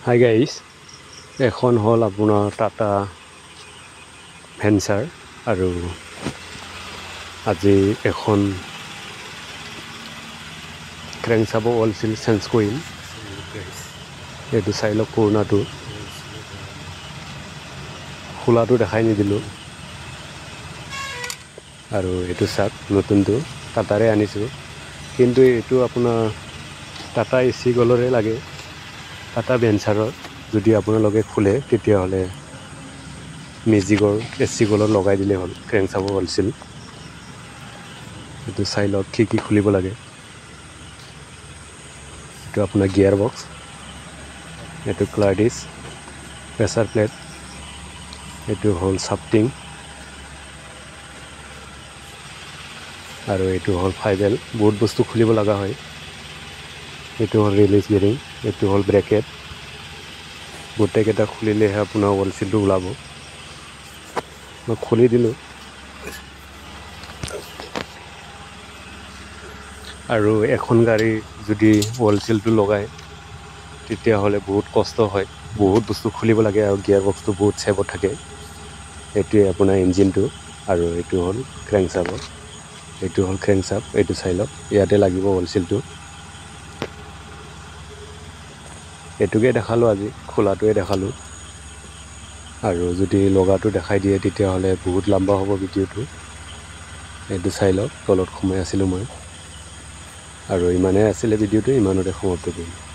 Hi guys, এখন হ'ল আপোনাৰ টাটা ভেঞ্চাৰ আৰু আজি এখন ক্ৰেংক চাব ওলাইছিল চেঞ্জ কৰিম। এইটো চাই লওক, পুৰণাটো খোলাটো দেখাই নিদিলোঁ আৰু এইটো চাওক নতুনটো টাটাৰে আনিছোঁ, কিন্তু এইটো আপোনাৰ টাটা এচি কলৰে লাগে। টাটা ভেঞ্চাৰত যদি আপোনালোকে খোলে তেতিয়াহ'লে মেজিকৰ এচি কলৰ লগাই দিলে হ'ল। ক্ৰেংক চাব ওলাইছিল, এইটো চাই লওক কি খুলিব লাগে। এইটো আপোনাৰ গিয়াৰ বক্স, এইটো ক্লাৰ্ডিছ, প্ৰেছাৰ প্লেট, এইটো হ'ল চাফটিং আৰু এইটো হ'ল ফাইবেল। বহুত বস্তু খুলিব লগা হয়। এইটো হ'ল ৰিলিজ গিয়াৰিং, এইটো হ'ল ব্ৰেকেট। গোটেইকেইটা খুলিলেহে আপোনাৰ ৱলচিলটো ওলাব। মই খুলি দিলোঁ আৰু এখন গাড়ী যদি ৱলচিলটো লগায় তেতিয়াহ'লে বহুত কষ্ট হয়, বহুত বস্তু খুলিব লাগে আৰু গিয়াৰ বক্সটো বহুত চেপত থাকে। এইটোৱে আপোনাৰ ইঞ্জিনটো আৰু এইটো হ'ল ক্ৰেংক চাব। এইটো হ'ল ক্ৰেংক চাব, এইটো চাই লওক, ইয়াতে লাগিব ৱলচিলটো। এইটোকে দেখালোঁ আজি, খোলাটোৱে দেখালোঁ আৰু যদি লগাটো দেখাই দিয়ে তেতিয়াহ'লে বহুত লম্বা হ'ব ভিডিঅ'টো। এইটো চাই লওক, তলত সোমাই আছিলোঁ মই আৰু ইমানেই আছিলে ভিডিঅ'টো, ইমানতে সমাপ্ত কৰিম।